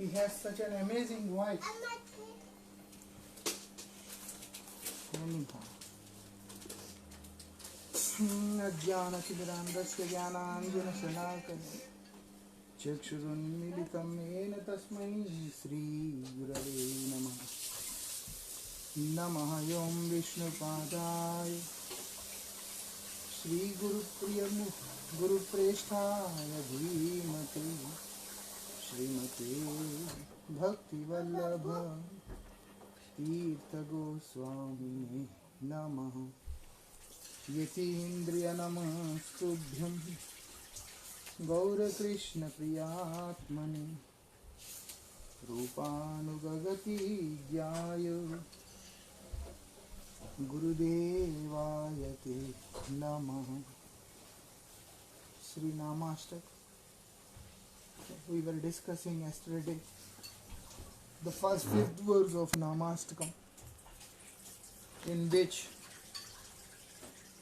He has such an amazing voice. अज्ञानतिमिरान्धस्य ज्ञानाञ्जनशलाकया चक्षुरुन्मीलितं येन तस्मै श्रीगुरवे नमः। नमः ॐ विष्णुपादाय गुरुप्रेष्ठाय धीमते श्रीमते भक्तिवल्लभ तीर्थगोस्वामिने नमः। यतीन्द्रियनमस्तुभ्यं गौरकृष्णप्रियात्मने रूपानुगगति ज्ञाय गुरुदेवाय ते नमः। Sri Namastak. We were discussing yesterday the first 5th verse of Namastakam, in which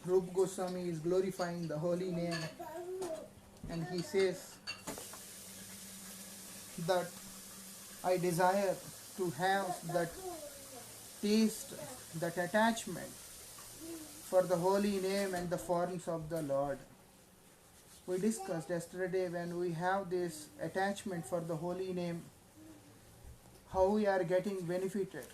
Rupa Goswami is glorifying the holy name, and he says that I desire to have that taste, that attachment for the holy name and the forms of the Lord. We discussed yesterday, when we have this attachment for the holy name, how we are getting benefited.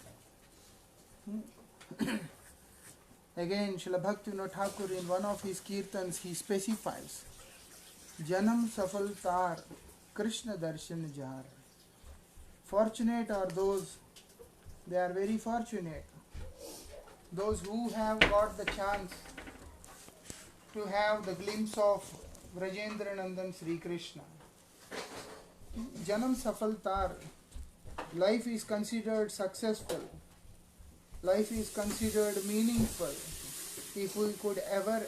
Again, Srila Bhaktivinoda Thakur, in one of his kirtans, he specifies, Janam Safal Tar Krishna Darshan Jar. Fortunate are those, they are very fortunate, those who have got the chance to have the glimpse of Vrajendra Nandan Sri Krishna. Janam Safal Tar, life is considered successful, life is considered meaningful if we could ever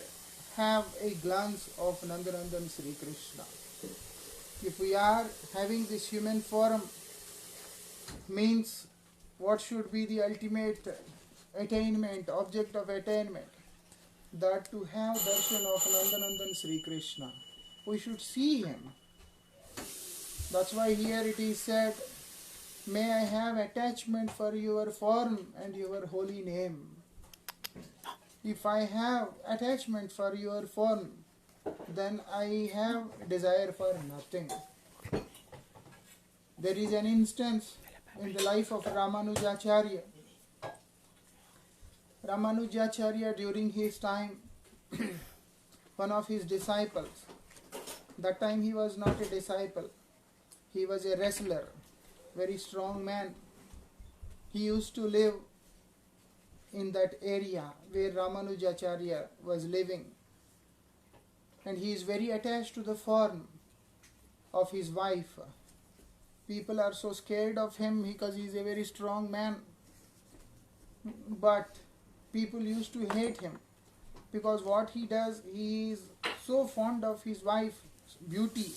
have a glance of Nandanandan Sri Krishna. If we are having this human form, means what should be the ultimate attainment, object of attainment? That to have darshan of Nandanandan Sri Krishna, we should see him. That's why here it is said, may I have attachment for your form and your holy name. If I have attachment for your form, then I have desire for nothing. There is an instance in the life of Ramanujacharya. Ramanujacharya, during his time, one of his disciples, that time he was not a disciple, he was a wrestler, very strong man. He used to live in that area where Ramanujacharya was living, and he is very attached to the form of his wife. People are so scared of him because he is a very strong man, but people used to hate him because what he does, he is so fond of his wife's beauty.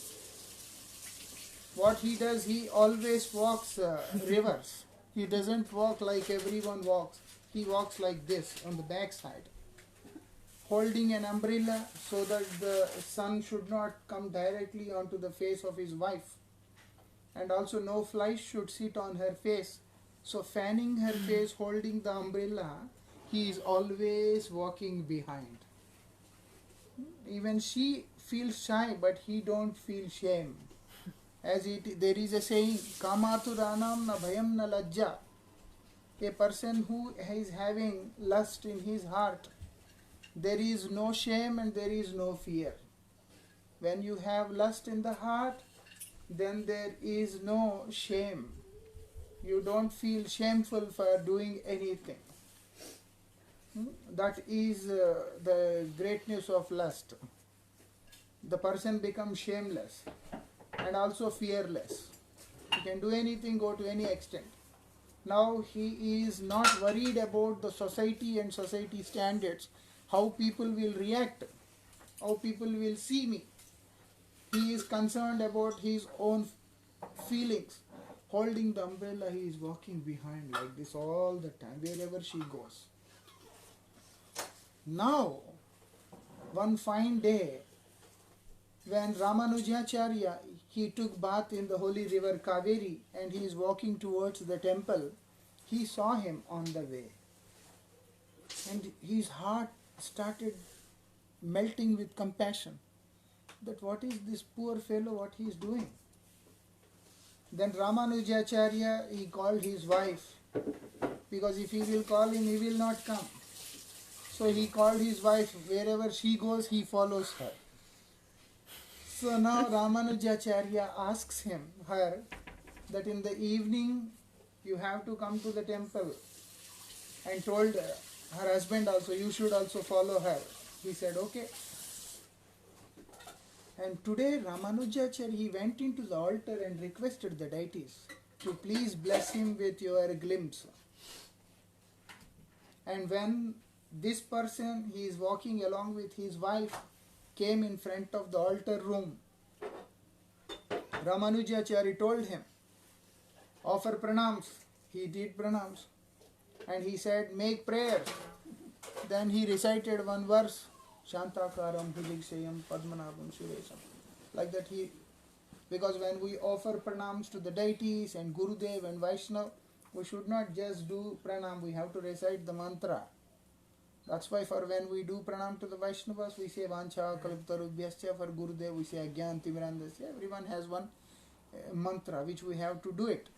What he does, he always walks reverse. He doesn't walk like everyone walks. He walks like this on the back side, holding an umbrella so that the sun should not come directly onto the face of his wife, and also no flies should sit on her face. So fanning her face, holding the umbrella, he is always walking behind. Even she feels shy, but he don't feel shame. There is a saying, Kamaturanam na bhayam na lajja. A person who is having lust in his heart, there is no shame and there is no fear. When you have lust in the heart, then there is no shame. You don't feel shameful for doing anything. That is the greatness of lust. The person becomes shameless and also fearless. He can do anything, go to any extent. Now he is not worried about the society and society standards, how people will react, how people will see me. He is concerned about his own feelings. Holding the umbrella, he is walking behind like this all the time, wherever she goes. Now, one fine day, when Ramanujacharya, he took bath in the holy river Kaveri and he is walking towards the temple, he saw him on the way. And his heart started melting with compassion. That what is this poor fellow, what he is doing? Then Ramanujacharya, he called his wife, because if he will call him, he will not come. So he called his wife, wherever she goes, he follows her. So now Ramanujacharya asks her, that in the evening you have to come to the temple, and told her husband also, you should also follow her. He said, okay. And today Ramanujacharya, he went into the altar and requested the deities to please bless him with your glimpse. And when this person, he is walking along with his wife, came in front of the altar room, Ramanujacharya told him, offer pranams. He did pranams. And he said, make prayers. Then he recited one verse, Shantakaram Bhujigsayam Padmanabham Suresham. Like that because when we offer pranams to the deities and Gurudev and Vaishnav, we should not just do pranam, we have to recite the mantra. That's why for when we do pranam to the Vaishnavas, we say Vancha Kalptarubhyascha, for Gurudev we say Agyan Timirandasya. Everyone has one mantra which we have to do it.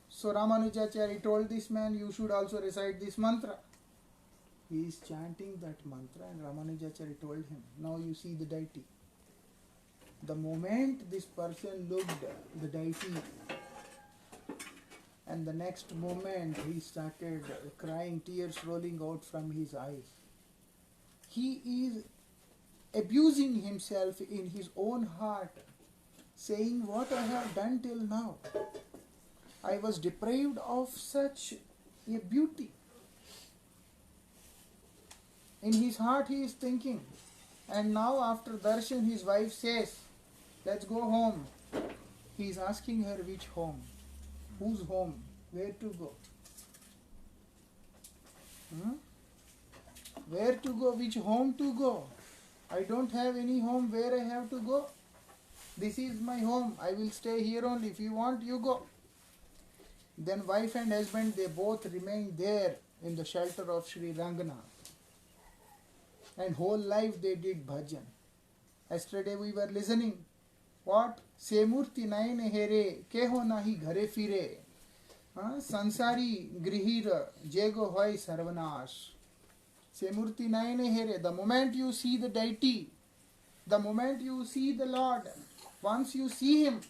So Ramanujacharya told this man, you should also recite this mantra. He is chanting that mantra and Ramanujacharya told him, now you see the deity. The moment this person looked the deity, and the next moment he started crying, tears rolling out from his eyes. He is abusing himself in his own heart, saying, what I have done till now. I was deprived of such a beauty. In his heart he is thinking. And now after darshan his wife says, let's go home. He is asking her which home. Whose home? Where to go? Where to go? Which home to go? I don't have any home where I have to go. This is my home. I will stay here only. If you want, you go. Then wife and husband, they both remained there in the shelter of Sri Ranganath. And whole life they did bhajan. Yesterday we were listening. What? Semurti naine here, keho nahi ghare fire. Sansari grihir, jego hoy sarvanash. Semurti naine here. The moment you see the deity, the moment you see the Lord, once you see him,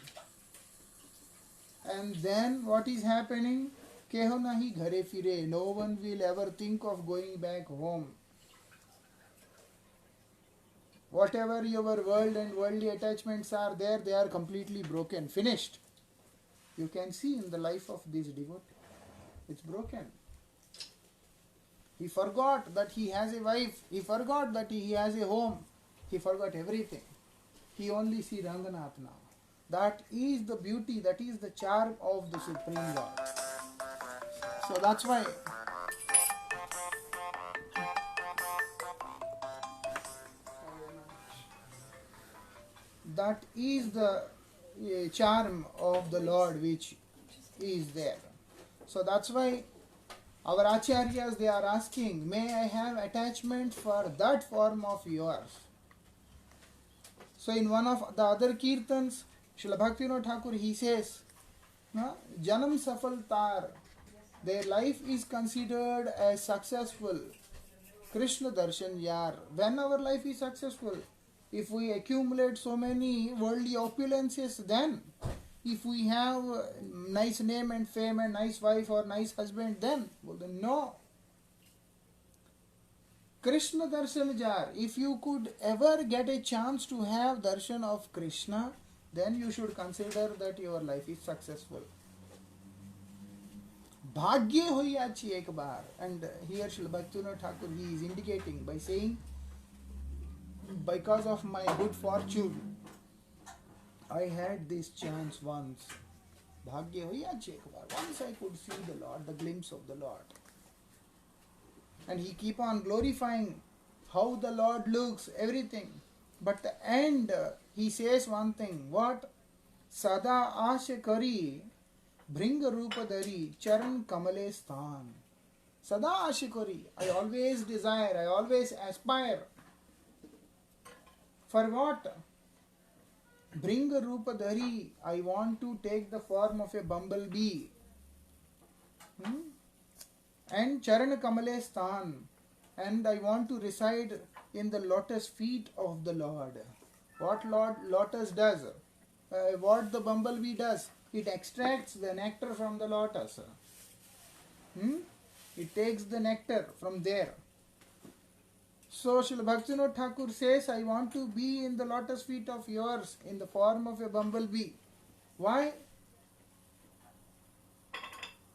and then what is happening? Keho nahi ghare fire. No one will ever think of going back home. Whatever your world and worldly attachments are there, they are completely broken, finished. You can see in the life of this devotee. It's broken. He forgot that he has a wife. He forgot that he has a home. He forgot everything. He only sees Ranganath now. That is the beauty, that is the charm of the Supreme Lord. So that's why that is the charm of the Lord which is there. So that's why our acharyas, they are asking, may I have attachment for that form of yours? So in one of the other kirtans, Srila Bhaktivinoda Thakur, he says, Janam Safal Tar, their life is considered as successful. Krishna Darshan Yar. When our life is successful, if we accumulate so many worldly opulences, then if we have nice name and fame and nice wife or nice husband, then no. Krishna Darshan Jar. If you could ever get a chance to have darshan of Krishna, then you should consider that your life is successful. Bhagya hoyachi ek bar. And here Srila Bhaktivinoda Thakur, he is indicating by saying, because of my good fortune, I had this chance once. Bhagya hoyachi ek bar. Once I could see the Lord, the glimpse of the Lord. And he keep on glorifying how the Lord looks, everything. But the end, he says one thing. What? सदा आश करी भृंग रूप धरी चरण कमले स्थान. Sada ashikori. I always desire, I always aspire. For what? Bring Rupa Dhari. I want to take the form of a bumblebee. And Charan Kamale Sthan. And I want to reside in the lotus feet of the Lord. What lotus does? What the bumblebee does? It extracts the nectar from the lotus. It takes the nectar from there. So Srila Bhaktivinoda Thakur says, I want to be in the lotus feet of yours in the form of a bumblebee. Why?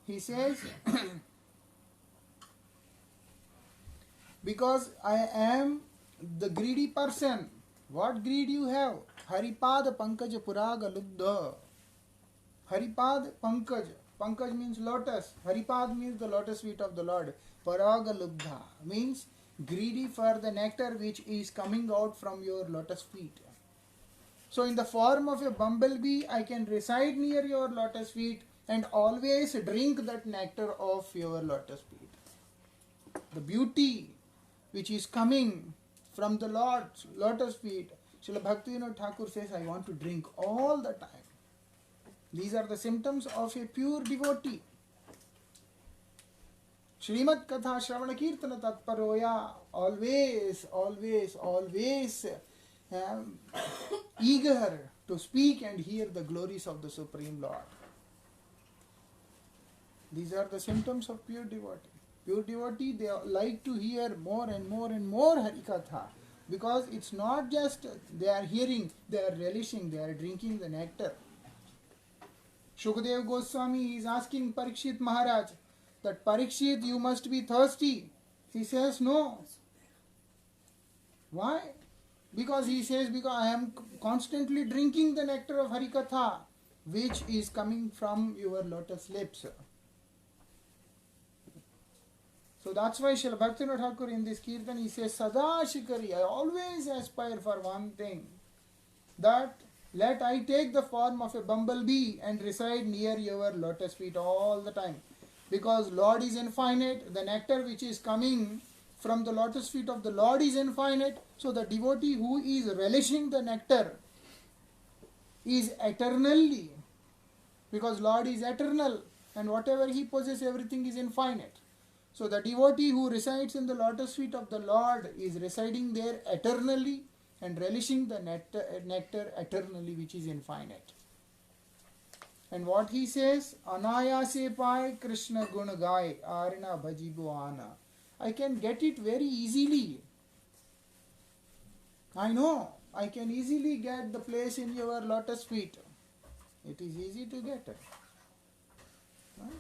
He says, because I am the greedy person. What greed you have? Haripad Pankaj Puraga Lubdha. Haripad Pankaj. Pankaj means lotus. Haripad means the lotus feet of the Lord. Paraga Lubdha means greedy for the nectar which is coming out from your lotus feet. So in the form of a bumblebee, I can reside near your lotus feet and always drink that nectar of your lotus feet. The beauty which is coming from the Lord's lotus feet, Srila Bhaktivinoda Thakur says, I want to drink all the time. These are the symptoms of a pure devotee. Srimad Katha Shravana Kirtana Tatparoya, always eager to speak and hear the glories of the Supreme Lord. These are the symptoms of pure devotee. Pure devotee, they like to hear more and more and more Harikatha, because it's not just they are hearing, they are relishing, they are drinking the nectar. Shukadeva Goswami is asking Parikshit Maharaj that Parikshit, you must be thirsty. He says no. Why? Because he says, because I am constantly drinking the nectar of Harikatha, which is coming from your lotus lips. So that's why Srila Bhaktivinoda Thakur in this Kirtan, he says, Sada Shikari, I always aspire for one thing, that let I take the form of a bumblebee and reside near your lotus feet all the time. Because Lord is infinite, the nectar which is coming from the lotus feet of the Lord is infinite. So the devotee who is relishing the nectar is eternally, because Lord is eternal and whatever he possesses, everything is infinite. So the devotee who resides in the lotus feet of the Lord is residing there eternally and relishing the nectar eternally, which is infinite. And what he says, Anayase pai Krishna guna gai arina bhajibu ana. I can get it very easily. I know, I can easily get the place in your lotus feet. It is easy to get it. Right?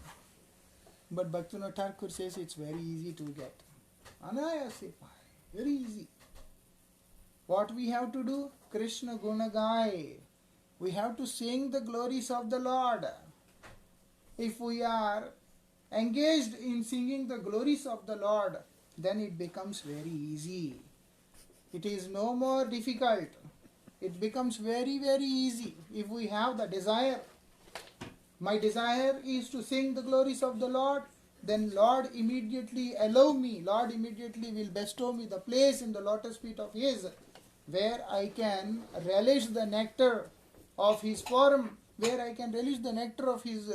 But Bhaktivinoda Thakur says it's very easy to get. Anayase pai, very easy. What we have to do? Krishna guna gai. We have to sing the glories of the Lord. If we are engaged in singing the glories of the Lord, then it becomes very easy. It is no more difficult. It becomes very, very easy. If we have the desire, my desire is to sing the glories of the Lord, then Lord immediately allow me, Lord immediately will bestow me the place in the lotus feet of His, where I can relish the nectar of His form, where I can relish the nectar of His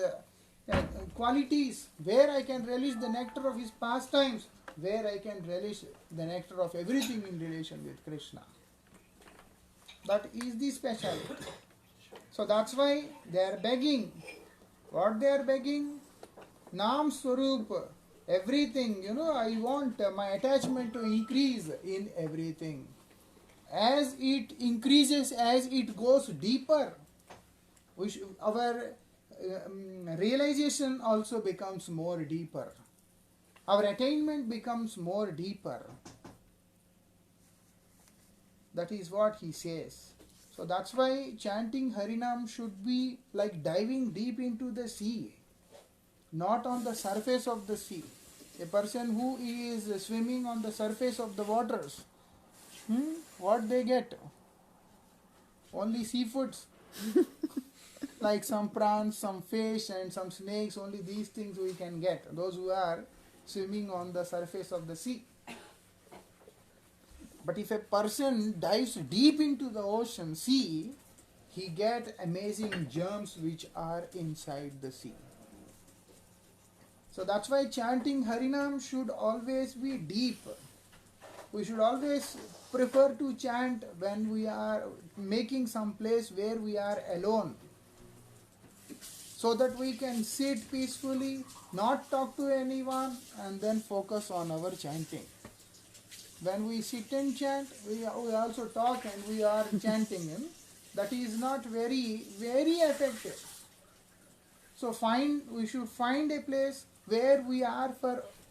qualities, where I can relish the nectar of His pastimes, where I can relish the nectar of everything in relation with Krishna. That is the speciality. So that's why they are begging. What they are begging? Nam Swarup, everything, I want my attachment to increase in everything. As it increases, as it goes deeper, our realization also becomes more deeper. Our attainment becomes more deeper. That is what he says. So that's why chanting Harinam should be like diving deep into the sea, not on the surface of the sea. A person who is swimming on the surface of the waters, what they get? Only seafoods. like some prawns, some fish and some snakes, only these things we can get, those who are swimming on the surface of the sea. But if a person dives deep into the ocean, sea, he get amazing germs which are inside the sea. So that's why chanting Harinam should always be deep. We should always prefer to chant when we are making some place where we are alone, so that we can sit peacefully, not talk to anyone, and then focus on our chanting. When we sit and chant, we also talk and we are chanting. That is not very effective. So we should find a place where we are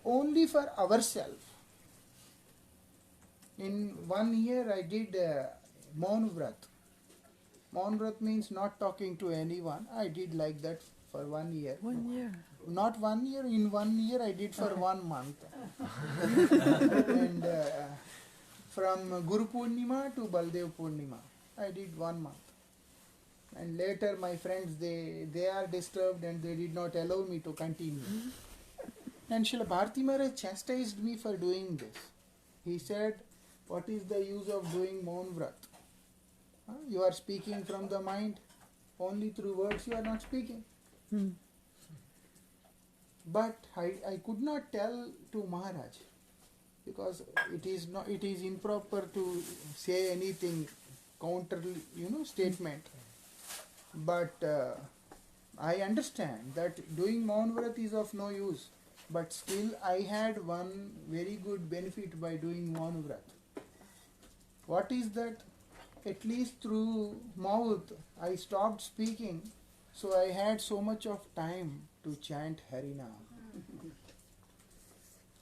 only for ourselves. In 1 year I did Maun Vrat. Maun Vrat means not talking to anyone. I did like that for 1 year. 1 year. Not 1 year, in 1 year I did for 1 month. And from Guru Purnima to Baldev Purnima, I did 1 month. And later my friends, they are disturbed and they did not allow me to continue. And Srila Bharati Maharaj chastised me for doing this. He said, what is the use of doing Maun Vrat? You are speaking from the mind, only through words you are not speaking. But I could not tell to Maharaj, because it is improper to say anything counter statement. But I understand that doing Maun Vrat is of no use. But still I had one very good benefit by doing Maun Vrat. What is that? At least through mouth I stopped speaking, so I had so much of time to chant Harinam.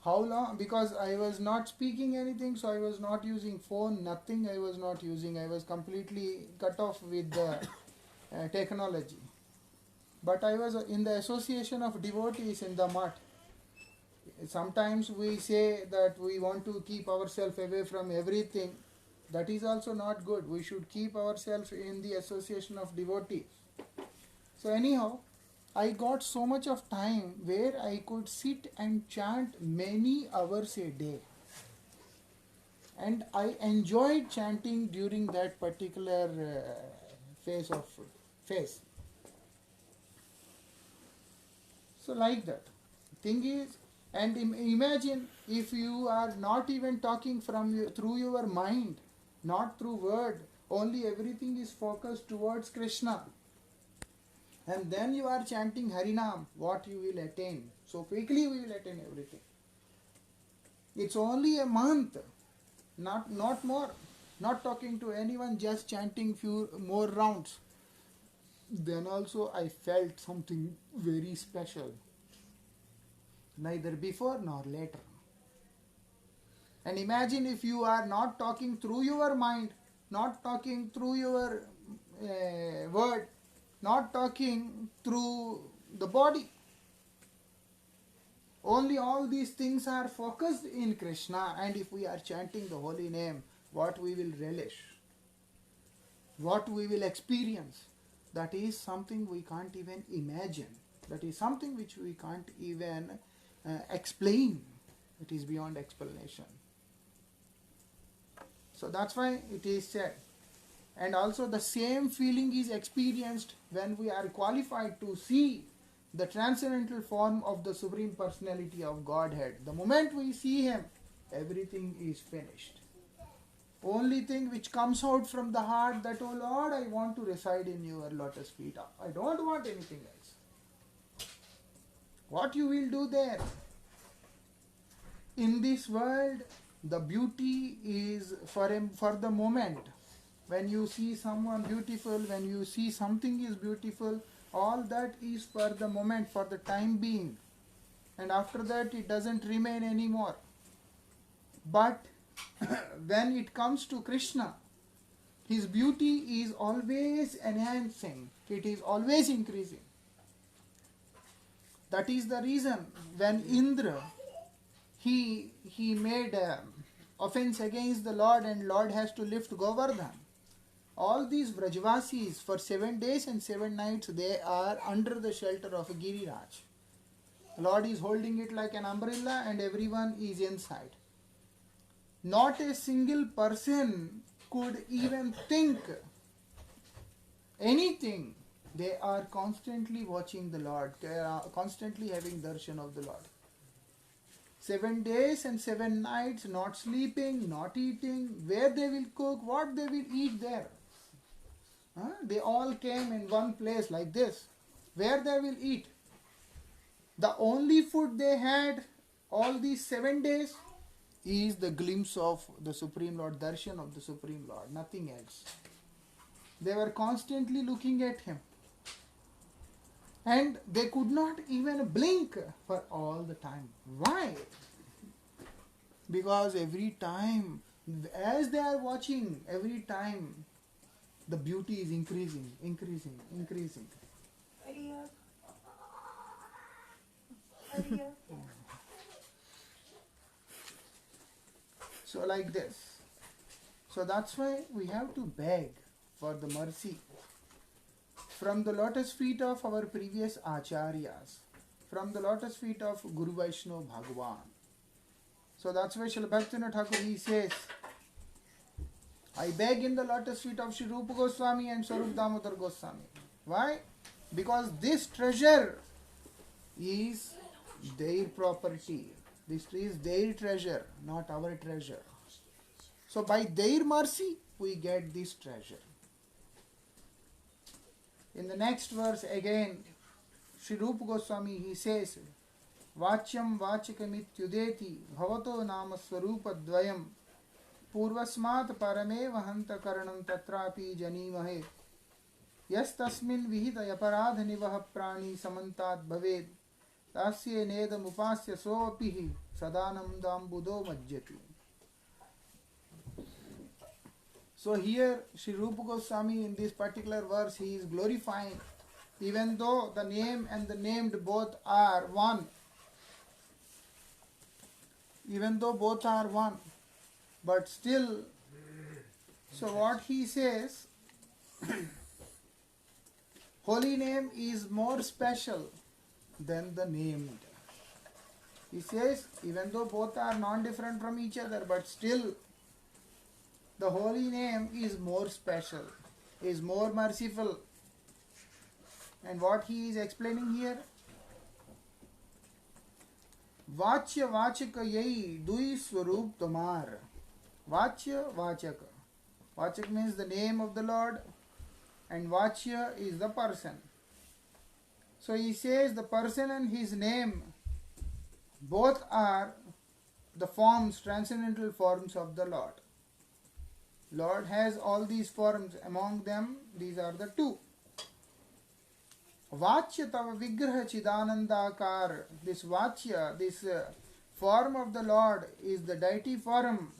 How long? Because I was not speaking anything, so I was not using phone, nothing I was not using. I was completely cut off with the technology. But I was in the association of devotees in the Math. Sometimes we say that we want to keep ourselves away from everything. That is also not good. We should keep ourselves in the association of devotees. So anyhow, I got so much of time where I could sit and chant many hours a day. And I enjoyed chanting during that particular phase. So like that. Thing is, and imagine if you are not even talking through your mind, not through word, only everything is focused towards Krishna. And then you are chanting Harinam, what you will attain. So quickly we will attain everything. It's only a month, not more. Not talking to anyone, just chanting few more rounds. Then also I felt something very special. Neither before nor later. And imagine if you are not talking through your mind, not talking through your word, not talking through the body. Only all these things are focused in Krishna, and if we are chanting the holy name, what we will relish, what we will experience, that is something we can't even imagine. That is something which we can't even explain. It is beyond explanation. So that's why it is said. And also the same feeling is experienced when we are qualified to see the transcendental form of the Supreme Personality of Godhead. The moment we see Him, everything is finished. Only thing which comes out from the heart that, oh Lord, I want to reside in your lotus feet. I don't want anything else. What you will do there? In this world, the beauty is for the moment. When you see someone beautiful, when you see something is beautiful, all that is for the moment, for the time being. And after that, it doesn't remain anymore. But when it comes to Krishna, His beauty is always enhancing. It is always increasing. That is the reason when Indra, he made offense against the Lord, and Lord has to lift Govardhan. All these Vrajavasis for 7 days and 7 nights, they are under the shelter of a Giriraj. Lord is holding it like an umbrella and everyone is inside. Not a single person could even think anything. They are constantly watching the Lord. They are constantly having darshan of the Lord. 7 days and 7 nights, not sleeping, not eating. Where they will cook, what they will eat there. They all came in one place like this. Where they will eat. The only food they had all these 7 days is the glimpse of the Supreme Lord, darshan of the Supreme Lord, nothing else. They were constantly looking at Him. And they could not even blink for all the time. Why? Because every time, as they are watching, every time the beauty is increasing. So like this. So that's why we have to beg for the mercy from the lotus feet of our previous acharyas, from the lotus feet of Guru Vaishnava Bhagavan. So that's why Srila Bhaktivinoda Thakur, he says, I beg in the lotus feet of Sri Rupa Goswami and Swarup Damodar Goswami. Why? Because this treasure is their property. This is their treasure, not our treasure. So by their mercy, we get this treasure. In the next verse again, Sri Rupa Goswami, he says, Vachyam vachikamityudeti bhavato nama swarupa dvayam purvasmat parame vahanta karanam tatrapi janimahe yas tasmin vihita yaparadha nivaha prani samantat bhaved tasye nedam upasya soapihi sadanam budo majjati. So here Sri Rupa Goswami in this particular verse, he is glorifying, even though the name and the named both are one, even though both are one, but still, so what he says, holy name is more special than the named. He says, even though both are non-different from each other, but still, the holy name is more special, is more merciful. And what he is explaining here, Vachya Vachaka Yai Dui Swarup Tomar. Vachya Vachaka. Vachaka means the name of the Lord, and Vachya is the person. So he says the person and his name both are the forms, transcendental forms of the Lord. Lord has all these forms. Among them, these are the two. Vachya tava vigraha chidanandakar. This Vachya, this form of the Lord is the deity form.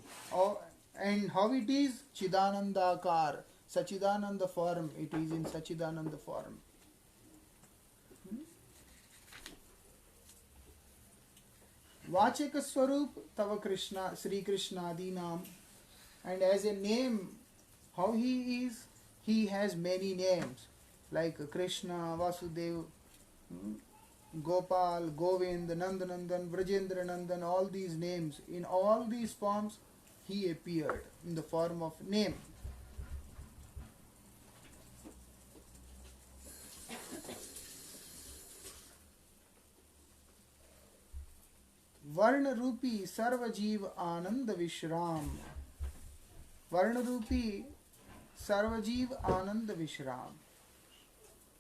And how it is? Chidanandakar. Sachidananda form. It is in Sachidananda form. Vachaka Swarup tava Krishna, Sri Krishna Adinam. And as a name, how he is? He has many names. Like Krishna, Vasudev, Gopal, Govind, Nandanandan, Vrajendra Nandan, all these names. In all these forms, he appeared in the form of name. Varna Rupi Sarvajiv Anand Vishram. Varna Rupi Sarvajiv Anand Vishram.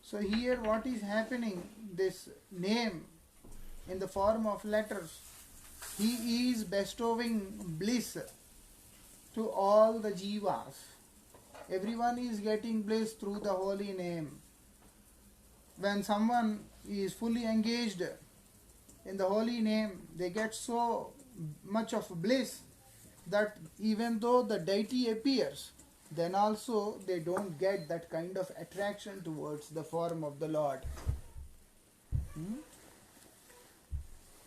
So here what is happening, this name in the form of letters, he is bestowing bliss to all the jivas. Everyone is getting bliss through the holy name. When someone is fully engaged in the holy name, they get so much of bliss that even though the deity appears, then also they don't get that kind of attraction towards the form of the Lord.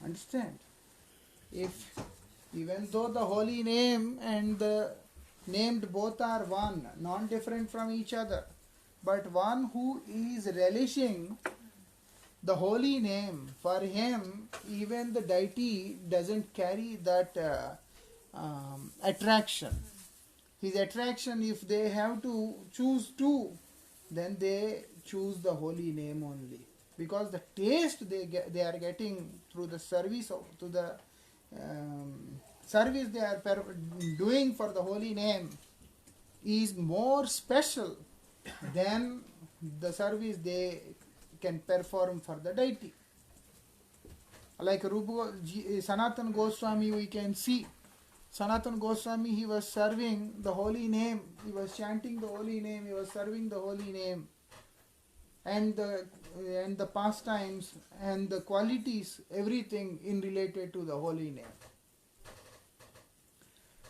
Understand? If even though the holy name and the named both are one, non-different from each other. But one who is relishing the holy name, for him, even the deity doesn't carry that attraction. His attraction, if they have to choose two, then they choose the holy name only. Because the taste they are getting through the service to the service they are doing for the holy name is more special than the service they can perform for the deity. Like Sanatana Goswami, we can see Sanatana Goswami, he was serving the holy name, he was chanting the holy name, he was serving the holy name, and the pastimes and the qualities, everything in related to the holy name.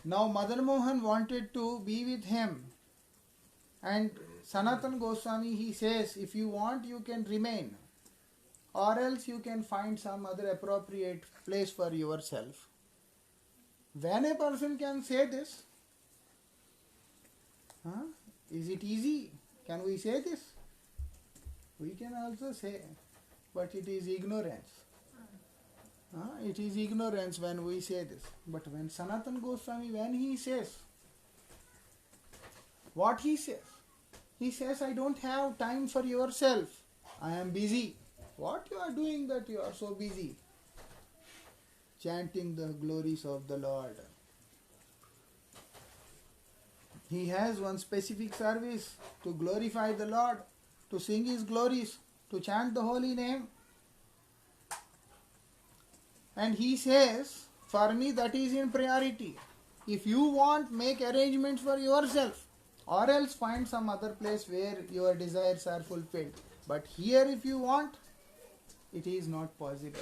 Now Madan Mohan wanted to be with him, and Sanatana Goswami, he says, if you want, you can remain, or else you can find some other appropriate place for yourself. When a person can say this, is it easy? Can we say this? We can also say, but it is ignorance. It is ignorance when we say this. But when Sanatana Goswami, when he says, what he says? He says, I don't have time for yourself. I am busy. What you are doing that you are so busy? Chanting the glories of the Lord. He has one specific service to glorify the Lord, to sing His glories, to chant the holy name. And he says, for me that is in priority. If you want, make arrangements for yourself, or else find some other place where your desires are fulfilled. But here if you want, it is not possible.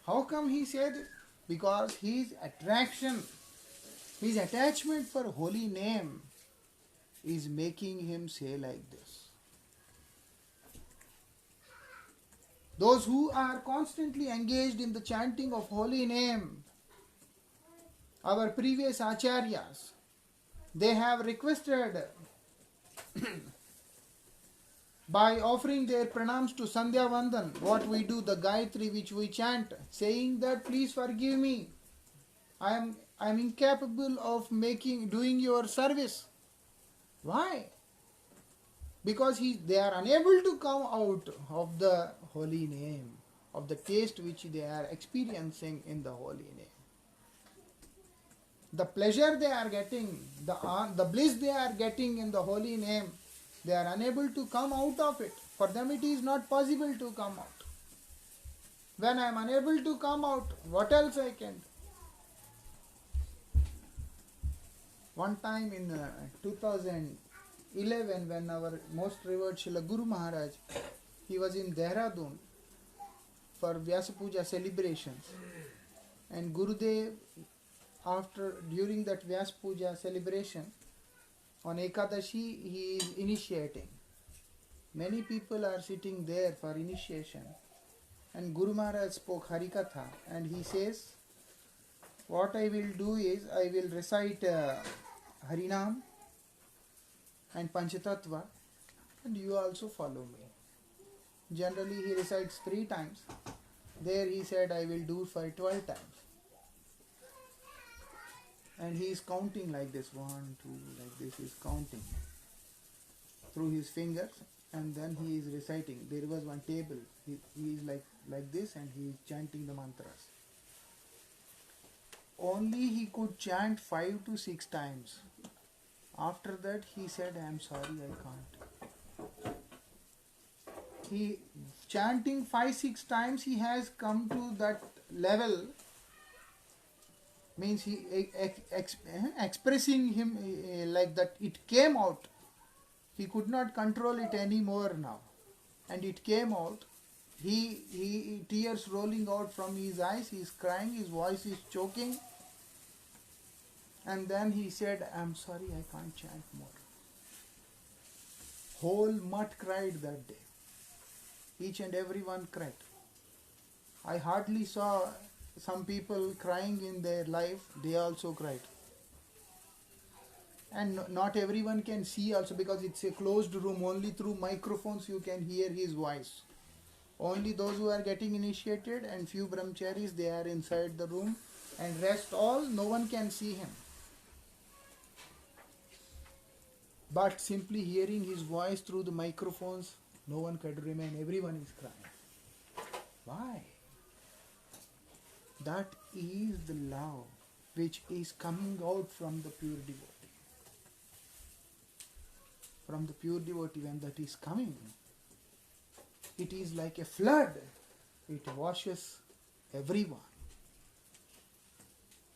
How come he said it? Because his attraction, his attachment for holy name is making him say like this. Those who are constantly engaged in the chanting of holy name, our previous acharyas, they have requested by offering their pranams to Sandhya Vandan, what we do, the Gayatri which we chant, saying that please forgive me, I am incapable of doing your service. Why? Because they are unable to come out of the holy name, of the taste which they are experiencing in the holy name. The pleasure they are getting, the bliss they are getting in the holy name, they are unable to come out of it. For them it is not possible to come out. When I am unable to come out, what else I can do? One time in 2011, when our most revered Srila Guru Maharaj, he was in Dehradun for Vyasa Puja celebrations. And Gurudev, during that Vyasa Puja celebration, on Ekadashi, he is initiating. Many people are sitting there for initiation. And Guru Maharaj spoke Harikatha, and he says, what I will do is, I will recite Harinam and Panchatattva, and you also follow me. Generally he recites 3 times. There he said, I will do for 12 times. And he is counting like this, 1, 2, like this, he is counting through his fingers, and then he is reciting. There was one table, he is like this, and he is chanting the mantras. Only he could chant 5 to 6 times. After that he said, I am sorry, I can't. He chanting 5-6 times, he has come to that level, means he expressing him like that, it came out. He could not control it anymore now, and it came out. He tears rolling out from his eyes, he is crying, his voice is choking, and then he said, I am sorry, I can't chant more. Whole mutt cried that day. Each and every one cried. I hardly saw some people crying in their life, they also cried. And not everyone can see also, because it's a closed room. Only through microphones you can hear his voice. Only those who are getting initiated and few brahmacharis, they are inside the room, and rest all, no one can see him. But simply hearing his voice through the microphones, no one could remain. Everyone is crying. Why? That is the love which is coming out from the pure devotee. From the pure devotee, when that is coming, it is like a flood. It washes everyone.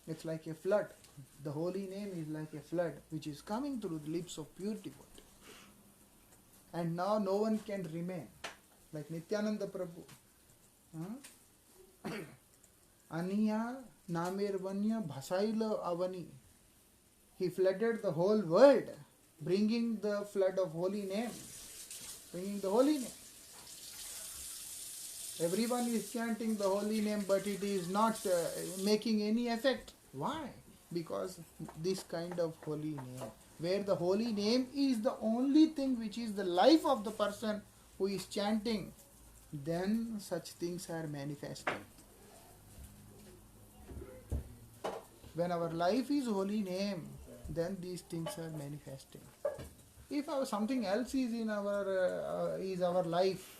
It's like a flood. The holy name is like a flood which is coming through the lips of pure devotee. And now no one can remain. Like Nityananda Prabhu. Aniya Namirvanya Bhasaila Avani. He flooded the whole world, bringing the flood of holy name. Bringing the holy name. Everyone is chanting the holy name, but it is not making any effect. Why? Because this kind of holy name, where the holy name is the only thing which is the life of the person who is chanting, then such things are manifesting. When our life is holy name, then these things are manifesting. If something else is in our life,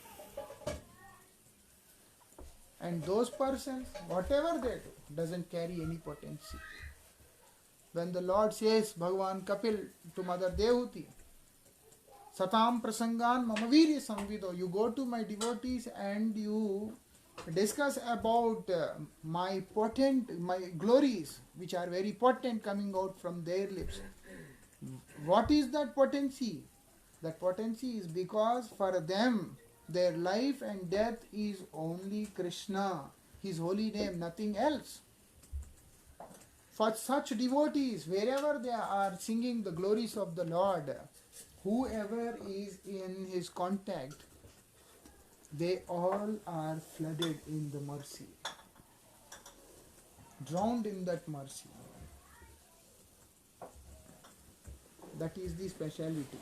and those persons, whatever they do, doesn't carry any potency. When the Lord says, Bhagavan Kapil to Mother Dehuti, Satam Prasangan Mamavirya Samvido, you go to my devotees and you discuss about my glories, which are very potent, coming out from their lips. What is that potency? That potency is because for them, their life and death is only Krishna, His holy name, nothing else. For such devotees, wherever they are singing the glories of the Lord, whoever is in his contact, they all are flooded in the mercy, drowned in that mercy. That is the speciality.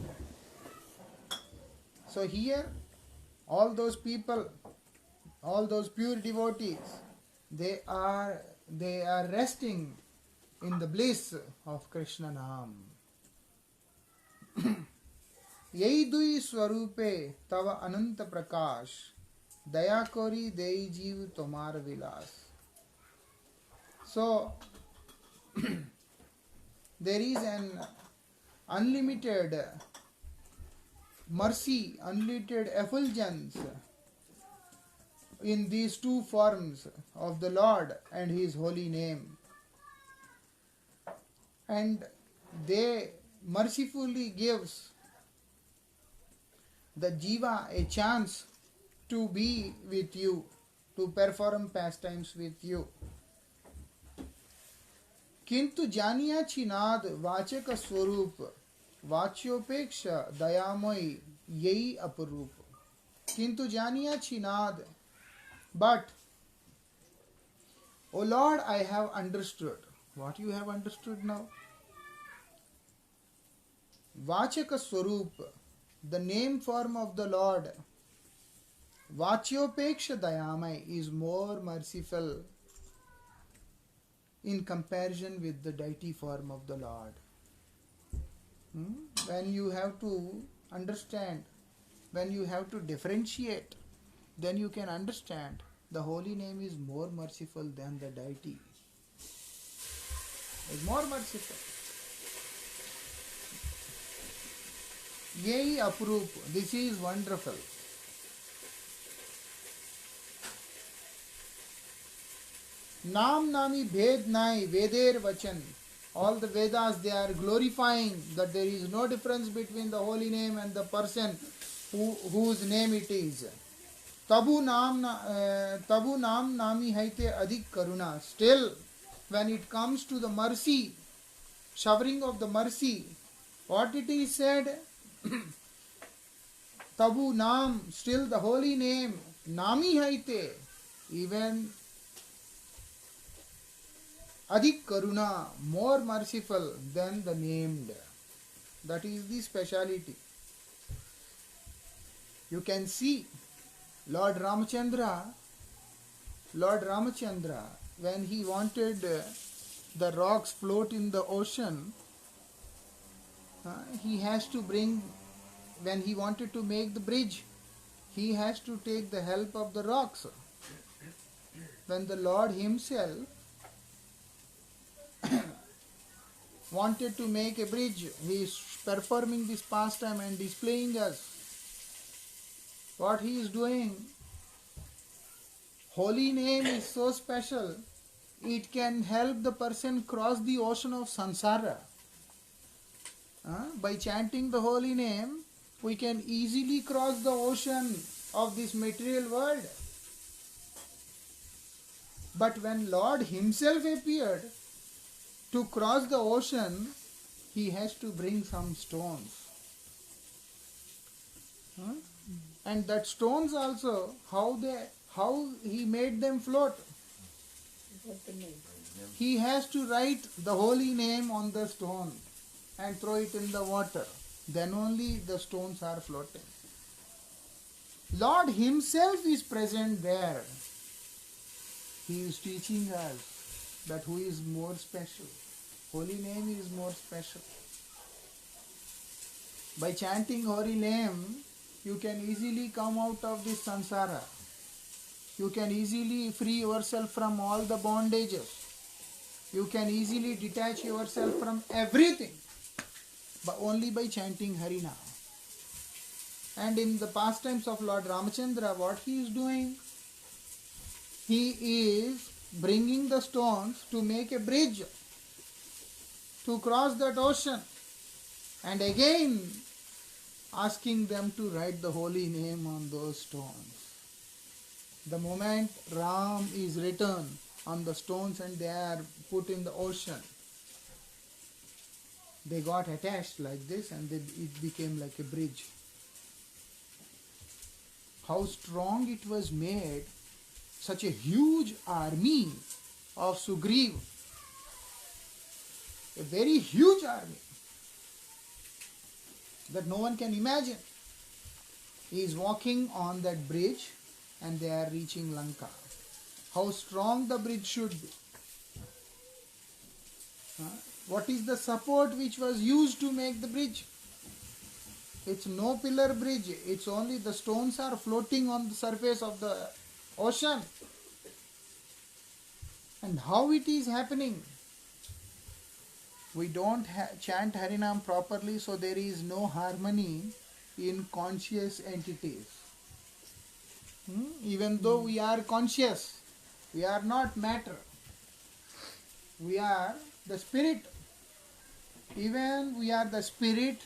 So here, all those people, all those pure devotees, they are resting in the bliss of Krishna Nam. Yei dui swarupe tava ananta prakash, daya kori dei jeev tomar vilas. So, there is an unlimited mercy, unlimited effulgence in these two forms of the Lord and His holy name. And they mercifully gives the jiva a chance to be with you, to perform pastimes with you. Kintu janiya chinad vachaka swarup vachyopeksha dayamai yei aparup. Kintu janiya chinad, but, O Lord, I have understood. What you have understood now? Vachaka Swarup, the name form of the Lord, Vachyopeksha Dayamai, is more merciful in comparison with the deity form of the Lord. When you have to understand, when you have to differentiate, then you can understand the holy name is more merciful than the deity. Is more merciful. Yei aprup, this is wonderful. Nam nami bhed nai veder vachan. All the Vedas, they are glorifying that there is no difference between the holy name and the person whose name it is. Tabu nam nami haite adhik karuna. Still, when it comes to the mercy, showering of the mercy, what it is said? Tabu nam, still the holy name, nami haite, even adhik karuna, more merciful than the named. That is the speciality. You can see Lord Ramachandra, when he wanted the rocks float in the ocean, he has to bring, when he wanted to make the bridge, he has to take the help of the rocks. When the Lord himself wanted to make a bridge, he is performing this pastime and displaying us what he is doing. Holy name is so special, it can help the person cross the ocean of samsara. By chanting the holy name, we can easily cross the ocean of this material world. But when Lord himself appeared to cross the ocean, he has to bring some stones. And that stones also, how he made them float. He has to write the holy name on the stone and throw it in the water. Then only the stones are floating. Lord himself is present there. He is teaching us that who is more special. Holy name is more special. By chanting holy name, you can easily come out of this samsara. You can easily free yourself from all the bondages. You can easily detach yourself from everything, but only by chanting Harinam. And in the pastimes of Lord Ramachandra, what he is doing? He is bringing the stones to make a bridge to cross that ocean, and again asking them to write the holy name on those stones. The moment Ram is written on the stones and they are put in the ocean, they got attached like this and it became like a bridge. How strong it was made, such a huge army of Sugriv, a very huge army that no one can imagine. He is walking on that bridge and they are reaching Lanka. How strong the bridge should be. What is the support which was used to make the bridge? It's no pillar bridge. It's only the stones are floating on the surface of the ocean. And how it is happening? We don't chant Harinam properly, so there is no harmony in conscious entities. Even though we are conscious, we are not matter. We are the spirit. Even we are the spirit,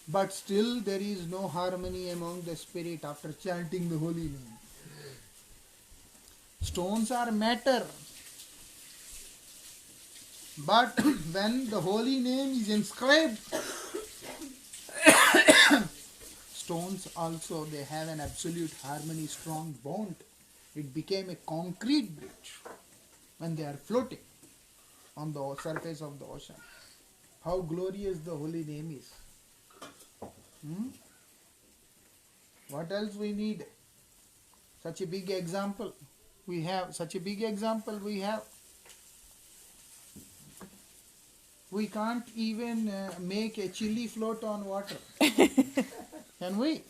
but still there is no harmony among the spirit after chanting the holy name. Stones are matter. But when the holy name is inscribed, stones also, they have an absolute harmony, strong bond. It became a concrete bridge when they are floating on the surface of the ocean. How glorious the holy name is. What else we need? Such a big example we have. We can't even make a chili float on water. Can we?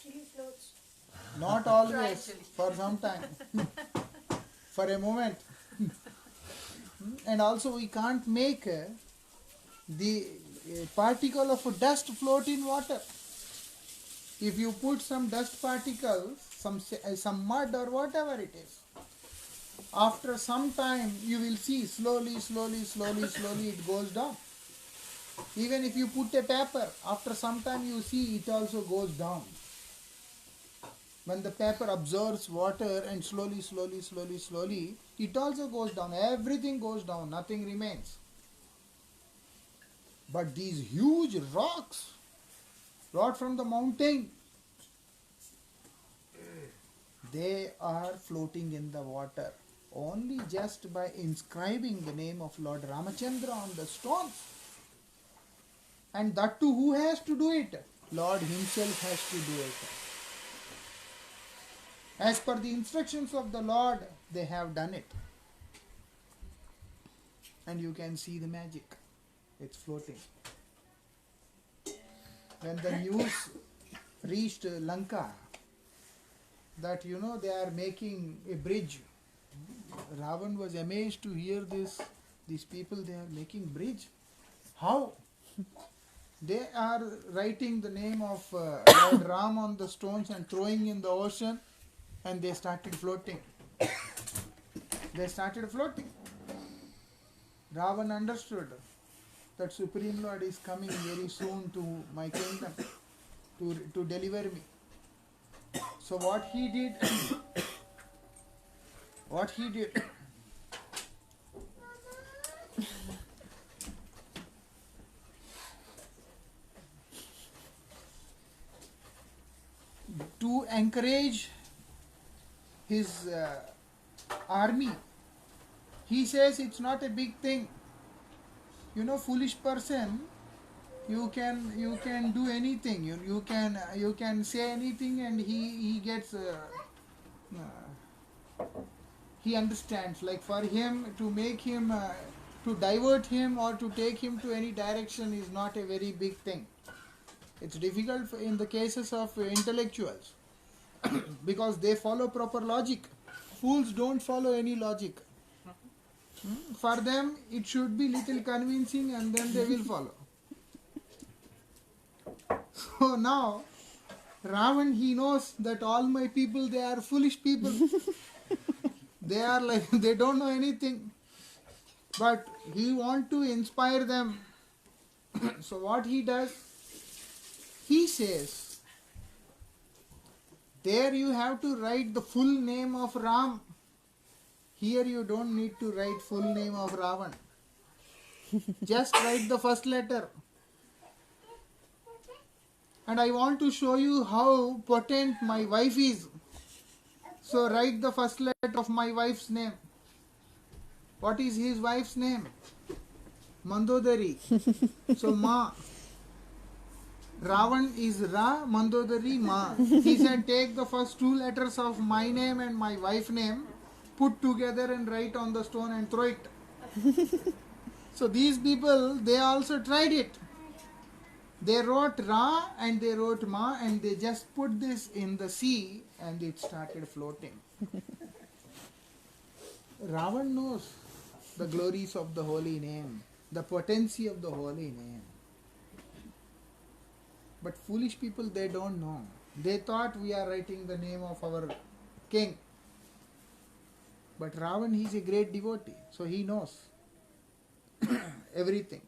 Chili floats. Not always, for some time. For a moment. And also we can't make the particle of dust float in water. If you put some dust particles, some mud or whatever it is, after some time you will see slowly it goes down. Even if you put a paper, after some time you see it also goes down. When the paper absorbs water and slowly, it also goes down. Everything goes down, nothing remains. But these huge rocks brought from the mountain, they are floating in the water only just by inscribing the name of Lord Ramachandra on the stones. And that too, who has to do it? Lord himself has to do it. As per the instructions of the Lord, they have done it. And you can see the magic. It's floating. When the news reached Lanka, that they are making a bridge, Ravan was amazed to hear this. These people, they are making bridge. How? They are writing the name of Lord Ram on the stones and throwing in the ocean, and they started floating. They started floating. Ravan understood that Supreme Lord is coming very soon to my kingdom to deliver me. So what he did, to encourage his army, he says it's not a big thing. Foolish person, you can do anything. You can say anything, and he gets he understands. Like for him to make him to divert him or to take him to any direction is not a very big thing. It's difficult in the cases of intellectuals because they follow proper logic. Fools don't follow any logic. For them, it should be little convincing, and then they will follow. So now, Ravan, he knows that all my people, they are foolish people. They are like, they don't know anything. But he wants to inspire them. So what he does, he says, there you have to write the full name of Ram. Here you don't need to write full name of Ravan. Just write the first letter. And I want to show you how potent my wife is. So write the first letter of my wife's name. What is his wife's name? Mandodari. So Ma. Ravan is Ra, Mandodari Ma. He said take the first two letters of my name and my wife's name, put together and write on the stone and throw it. So these people, they also tried it. They wrote Ra and they wrote Ma, and they just put this in the sea and it started floating. Ravan knows the glories of the holy name, the potency of the holy name. But foolish people, they don't know. They thought we are writing the name of our king. But Ravan, he is a great devotee, so he knows everything.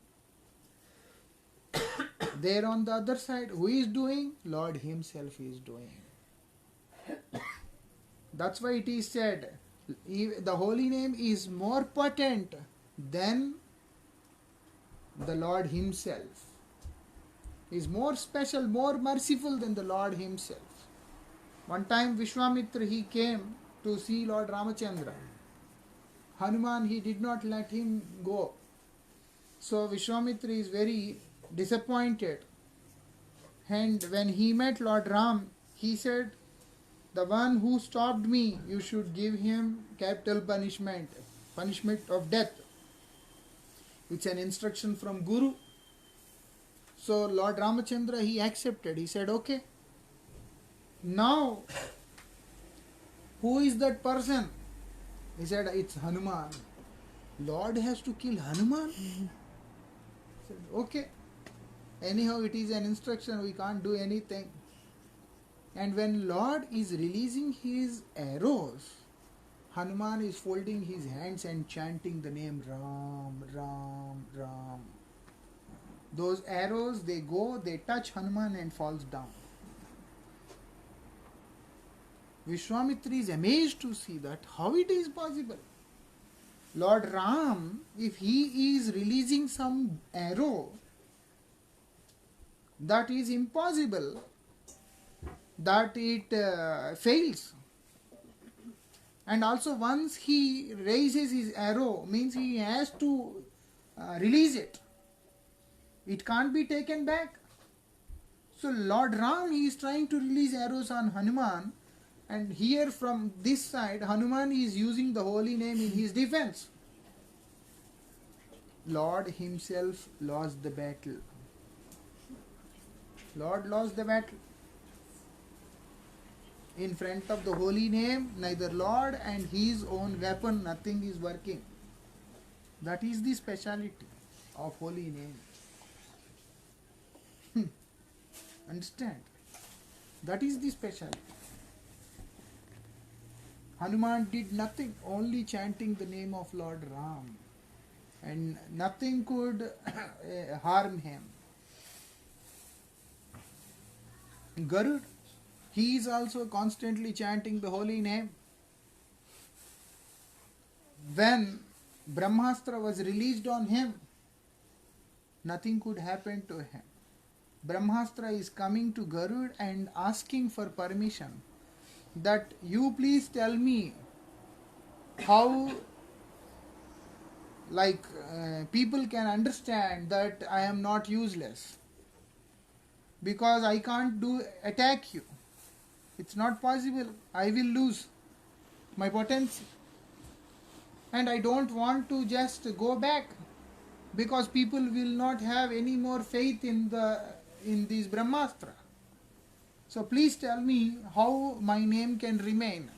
There on the other side, who is doing? Lord himself is doing. That's why it is said, the holy name is more potent than the Lord himself. Is more special, more merciful than the Lord himself. One time Vishwamitra, he came to see Lord Ramachandra. Hanuman, he did not let him go. So Vishwamitra is very disappointed. And when he met Lord Ram, he said, the one who stopped me, you should give him capital punishment of death. It's an instruction from Guru. So Lord Ramachandra, he accepted. He said, okay. Now, who is that person? He said, it's Hanuman. Lord has to kill Hanuman? He said, okay. Anyhow, it is an instruction. We can't do anything. And when Lord is releasing his arrows, Hanuman is folding his hands and chanting the name Ram, Ram, Ram. Those arrows, they go, they touch Hanuman and falls down. Vishwamitra is amazed to see that, how it is possible. Lord Ram, if he is releasing some arrow, that is impossible that it fails. And also once he raises his arrow, means he has to release it. It can't be taken back. So Lord Ram, he is trying to release arrows on Hanuman, and here from this side Hanuman is using the holy name in his defense. Lord himself lost the battle. Lord lost the battle. In front of the holy name, neither Lord and his own weapon, nothing is working. That is the speciality of holy name. Understand? That is the speciality. Hanuman did nothing, only chanting the name of Lord Ram. And nothing could harm him. Garud, he is also constantly chanting the holy name. When Brahmastra was released on him, nothing could happen to him. Brahmastra is coming to Garud and asking for permission that you please tell me how people can understand that I am not useless, because I can't attack you. It's not possible. I will lose my potency. And I don't want to just go back, because people will not have any more faith in this Brahmastra. So please tell me how my name can remain.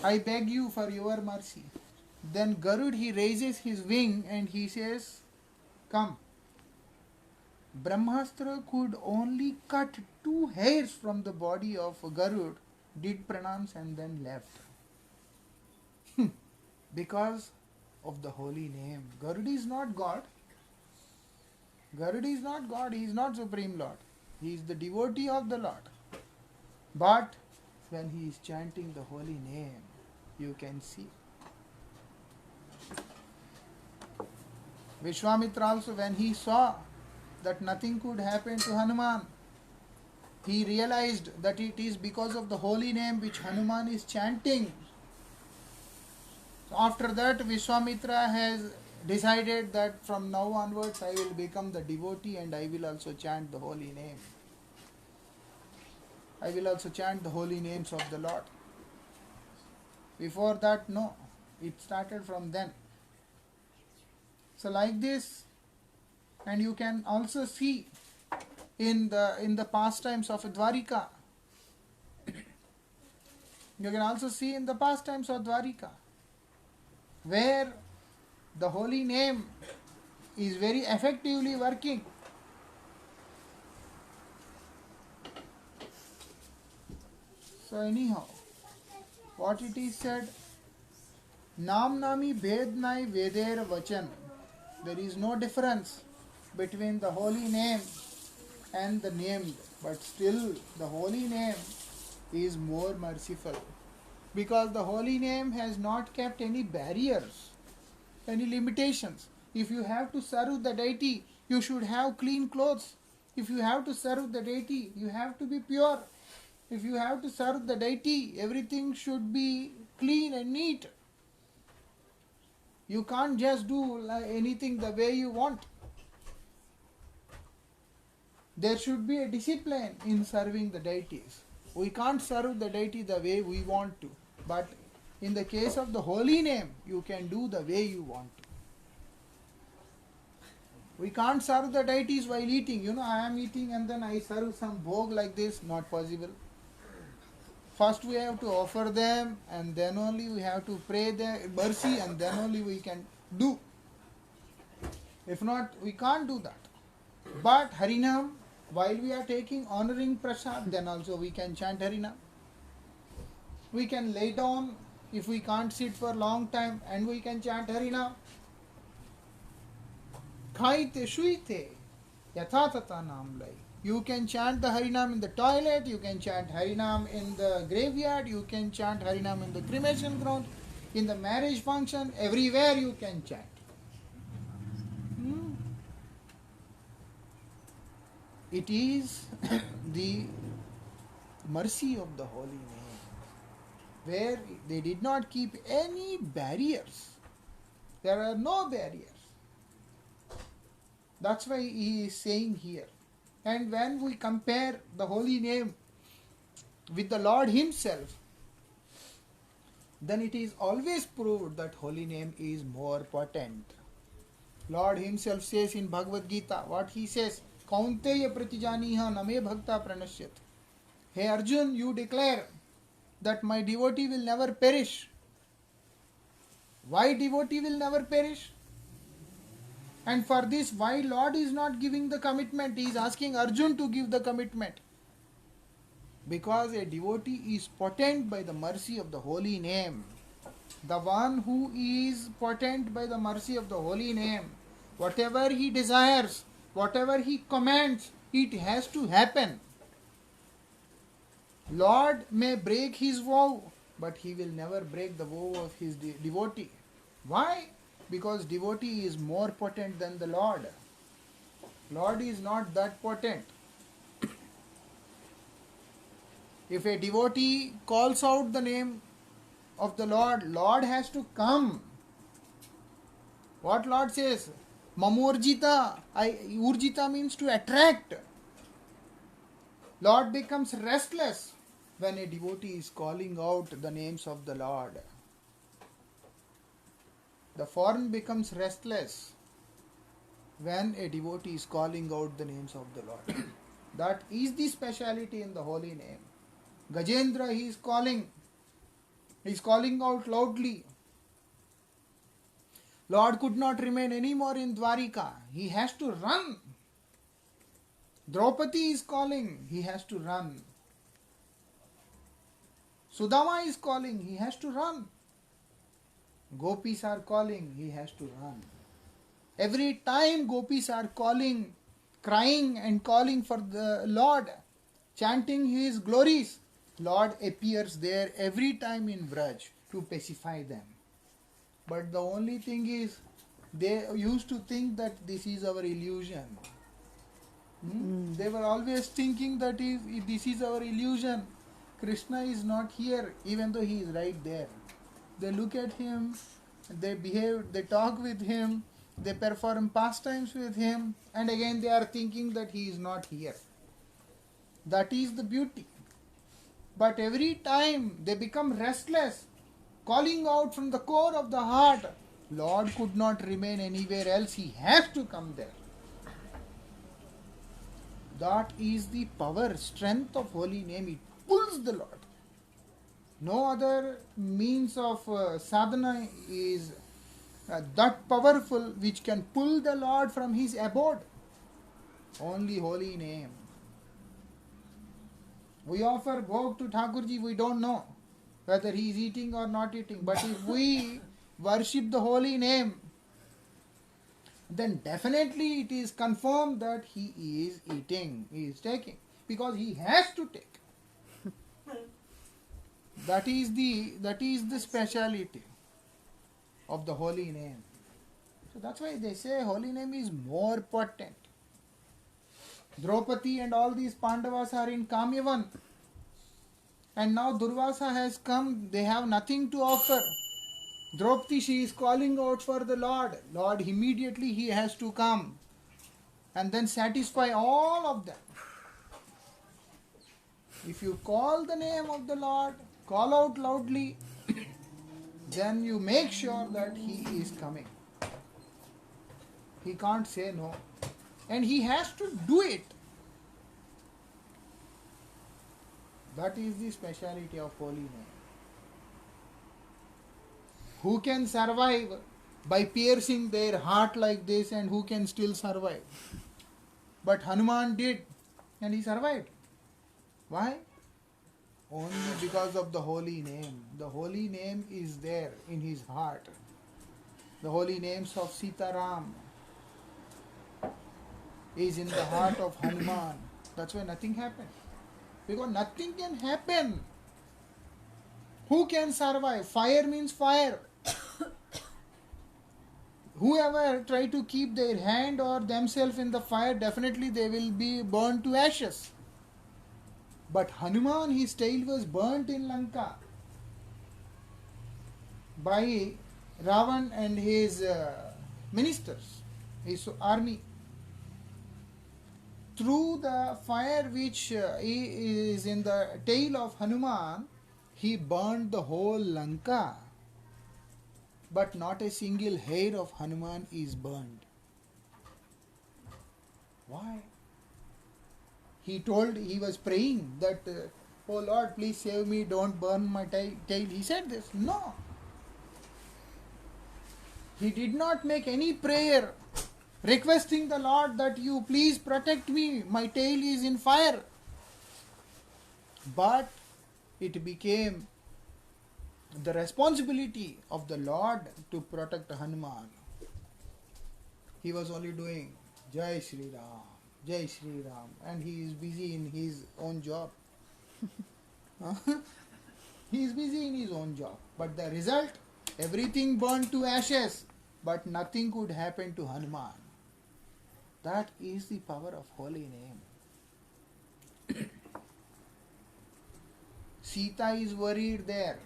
I beg you for your mercy. Then Garud, he raises his wing and he says, come. Brahmastra could only cut 2 hairs from the body of Garud, did pranams and then left. Because of the holy name. Garud is not God. Garud is not God. He is not Supreme Lord. He is the devotee of the Lord. But when he is chanting the holy name, you can see. Vishwamitra also, when he saw that nothing could happen to Hanuman, he realized that it is because of the holy name which Hanuman is chanting. So after that, Vishwamitra has decided that from now onwards I will become the devotee and I will also chant the holy name. I will also chant the holy names of the Lord. Before that, no. It started from then. So like this, and you can also see in the pastimes of Dwarika. You can also see in the pastimes of Dwarika, where the holy name is very effectively working. So anyhow, what it is said, Nam Nami Bhed Nai Veder Vachan. There is no difference between the holy name and the named, but still the holy name is more merciful, because the holy name has not kept any barriers, any limitations. If you have to serve the deity, you should have clean clothes. If you have to serve the deity, you have to be pure. If you have to serve the deity, everything should be clean and neat. You can't just do anything the way you want. There should be a discipline in serving the deities. We can't serve the deity the way we want to. But in the case of the holy name, you can do the way you want to. We can't serve the deities while eating. I am eating and then I serve some bhog like this. Not possible. First we have to offer them, and then only we have to pray their mercy, and then only we can do. If not, we can't do that. But Harinam, while we are honoring Prasad, then also we can chant Harinam. We can lay down if we can't sit for a long time, and we can chant Harinam. Khaite shuite yatha tata naam lai. You can chant the Harinam in the toilet, you can chant Harinam in the graveyard, you can chant Harinam in the cremation ground, in the marriage function, everywhere you can chant. It is the mercy of the holy name, where they did not keep any barriers. There are no barriers. That's why he is saying here. And when we compare the holy name with the Lord himself, then it is always proved that holy name is more potent. Lord himself says in Bhagavad Gita, what he says, Kaunteya pratijaniha name bhakta pranashyat. Hey Arjun, you declare that my devotee will never perish. Why devotee will never perish? And for this, why Lord is not giving the commitment? He is asking Arjun to give the commitment. Because a devotee is potent by the mercy of the holy name. The one who is potent by the mercy of the holy name, whatever he desires, whatever he commands, it has to happen. Lord may break his vow, but he will never break the vow of his devotee. Why? Because devotee is more potent than the Lord. Lord is not that potent. If a devotee calls out the name of the Lord, Lord has to come. What Lord says? Mamurjita. Urjita means to attract. Lord becomes restless when a devotee is calling out the names of the Lord. The form becomes restless when a devotee is calling out the names of the Lord. That is the speciality in the holy name. Gajendra, he is calling out loudly. Lord could not remain anymore in Dwarika. He has to run. Draupadi is calling. He has to run. Sudama is calling. He has to run. Gopis are calling. He has to run. Every time gopis are calling, crying and calling for the Lord, chanting his glories, Lord appears there every time in Vraj to pacify them. But the only thing is, they used to think that this is our illusion. They were always thinking that this is our illusion. Krishna is not here, even though he is right there. They look at him, they behave, they talk with him, they perform pastimes with him, and again they are thinking that he is not here. That is the beauty. But every time they become restless, calling out from the core of the heart, Lord could not remain anywhere else. He has to come there. That is the power, strength of holy name. It pulls the Lord. No other means of sadhana is that powerful which can pull the Lord from his abode. Only holy name. We offer bhog to Thakurji, we don't know whether he is eating or not eating. But if we worship the holy name, then definitely it is confirmed that he is eating, he is taking, because he has to take. That is the speciality of the holy name. So that's why they say holy name is more potent. Draupadi and all these Pandavas are in Kamyavan. And now Durvasa has come, they have nothing to offer. Draupadi, she is calling out for the Lord. Lord, immediately he has to come and then satisfy all of them. If you call the name of the Lord, call out loudly, then you make sure that he is coming. He can't say no. And he has to do it. That is the speciality of holy name. Who can survive by piercing their heart like this, and who can still survive? But Hanuman did, and he survived. Why? Only because of the holy name. The holy name is there in his heart. The holy names of Sitaram is in the heart of Hanuman. That's why nothing happened. Because nothing can happen. Who can survive? Fire means fire. Whoever try to keep their hand or themselves in the fire, definitely they will be burned to ashes. But Hanuman, his tail was burnt in Lanka by Ravan and his ministers, his army. through the fire which is in the tail of Hanuman, he burned the whole Lanka. But not a single hair of Hanuman is burned. Why? He was praying that, oh Lord, please save me, don't burn my tail. He said this. No. He did not make any prayer requesting the Lord that you please protect me, my tail is in fire. But it became the responsibility of the Lord to protect Hanuman. He was only doing Jai Shri Ram, Jai Shri Ram, and he is busy in his own job. He is busy in his own job. But the result, everything burned to ashes, but nothing could happen to Hanuman. That is the power of holy name. Sita is worried there.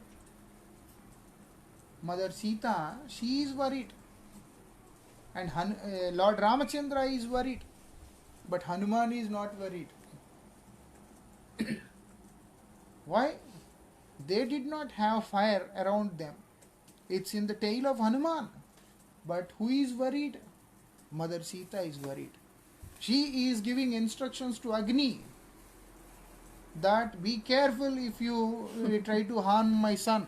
Mother Sita, she is worried. And Lord Ramachandra is worried. But Hanuman is not worried. Why? They did not have fire around them. It's in the tail of Hanuman. But who is worried? Mother Sita is worried. She is giving instructions to Agni that be careful if you try to harm my son.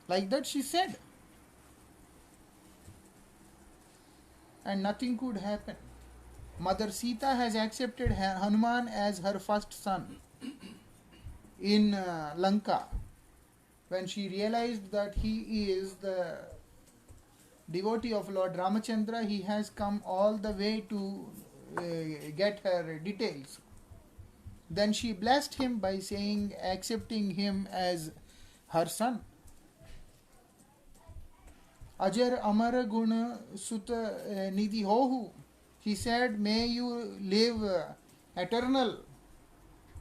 Like that she said. And nothing could happen. Mother Sita has accepted Hanuman as her first son in Lanka. When she realized that he is the devotee of Lord Ramachandra, he has come all the way to get her details. Then she blessed him by saying, accepting him as her son. Ajar Amara Guna Sutta Nidhi Hohu. He said, may you live eternal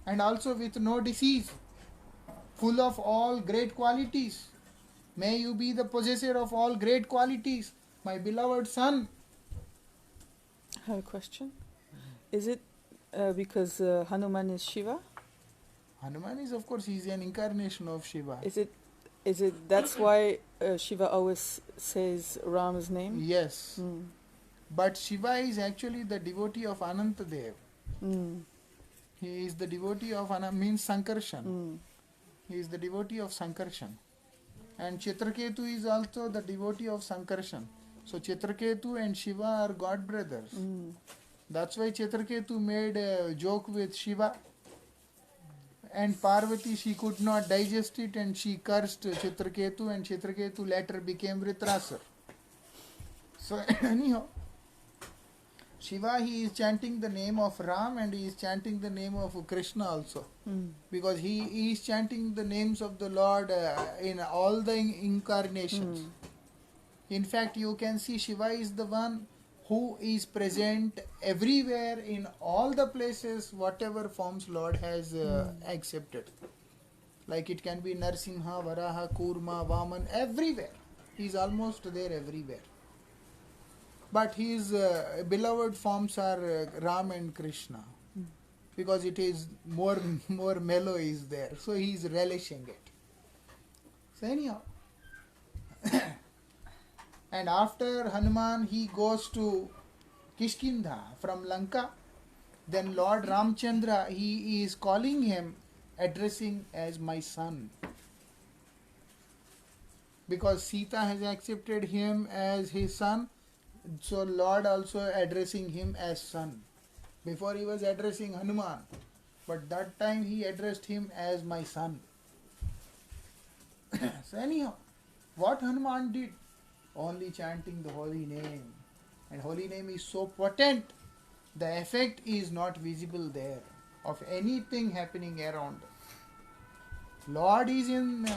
and also with no disease, full of all great qualities. May you be the possessor of all great qualities, my beloved son. I have a question. Is it because Hanuman is Shiva? Hanuman is, of course, he is an incarnation of Shiva. Is it that's why Shiva always says Ram's name? Yes. But Shiva is actually the devotee of Anantadev. He is the devotee of means Sankarshan. He is the devotee of Sankarshan. And Chitraketu is also the devotee of Sankarshan. So Chitraketu and Shiva are god brothers. That's why Chitraketu made a joke with Shiva. And Parvati, she could not digest it and she cursed Chitraketu, and Chitraketu later became Vritrasur. So anyhow, Shiva, he is chanting the name of Ram and he is chanting the name of Krishna also. Because he is chanting the names of the Lord in all the incarnations. In fact, you can see Shiva is the one who is present everywhere in all the places, whatever forms Lord has accepted. Like it can be Narsimha, Varaha, Kurma, Vaman, everywhere. He is almost there everywhere. But his beloved forms are Ram and Krishna. Because it is more mellow is there. So he is relishing it. So anyhow. And after Hanuman, he goes to Kishkindha from Lanka. Then Lord Ramchandra, he is calling him, addressing as my son. Because Sita has accepted him as his son, so Lord also addressing him as son. Before he was addressing Hanuman, but that time he addressed him as my son. So anyhow, what Hanuman did? Only chanting the holy name. And holy name is so potent, the effect is not visible there of anything happening around. Lord is in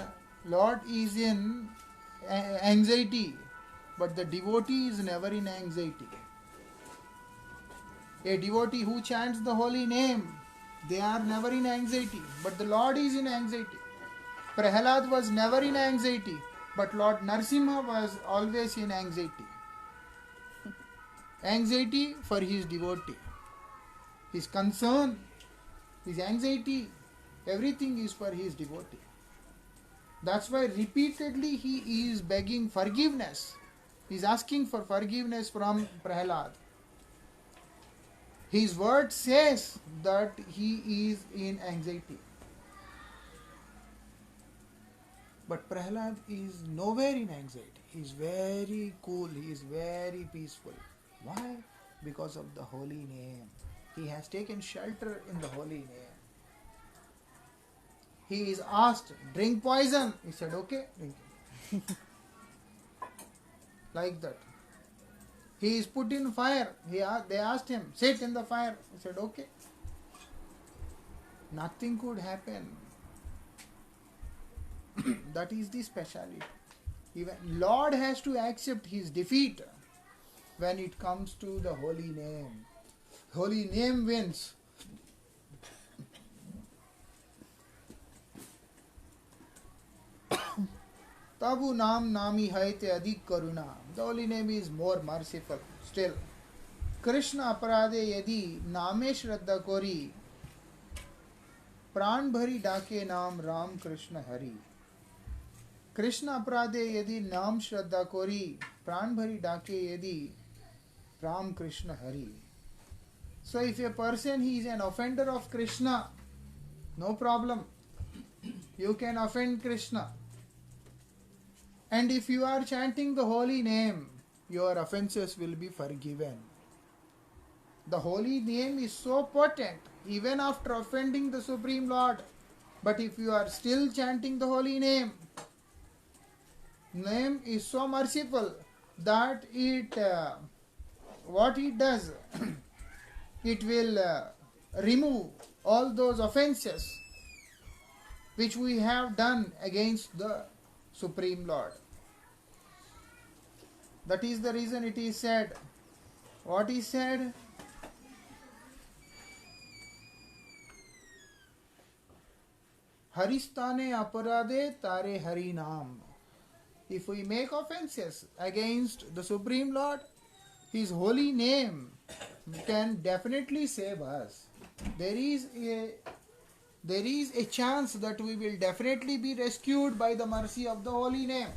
anxiety, but the devotee is never in anxiety. A devotee who chants the holy name, they are never in anxiety, but the Lord is in anxiety. Prahalad was never in anxiety, but Lord Narsimha was always in anxiety. Anxiety for his devotee. his concern, his anxiety, everything is for his devotee. That's why repeatedly he is begging forgiveness. He is asking for forgiveness from Prahlad. His word says that he is in anxiety. But Prahlad is nowhere in anxiety. He is very cool. He is very peaceful. Why? Because of the holy name. He has taken shelter in the holy name. He is asked, drink poison. He said, okay, drink it. Like that. He is put in fire. They asked him, sit in the fire. He said, okay. Nothing could happen. That is the speciality. Even Lord has to accept his defeat when it comes to the holy name. Holy name wins. Tabu naam nami haite adik karuna. The holy name is more merciful. Still, Krishna aparade yadi name shraddha kori. प्राण भरी डाके नाम राम कृष्ण हरि. कृष्ण अपराधे यदि नाम श्रद्धा कोरी, प्राण भरी डाके यदि Ram Krishna Hari. So if a person he is an offender of Krishna, no problem. You can offend Krishna. And if you are chanting the holy name, your offenses will be forgiven. The holy name is so potent, even after offending the Supreme Lord. But if you are still chanting the holy name is so merciful that what it does, it will remove all those offenses which we have done against the Supreme Lord. That is the reason it is said. What is said? Haristane aparade tare hari naam. If we make offenses against the Supreme Lord, His holy name can definitely save us. There is a chance that we will definitely be rescued by the mercy of the holy name.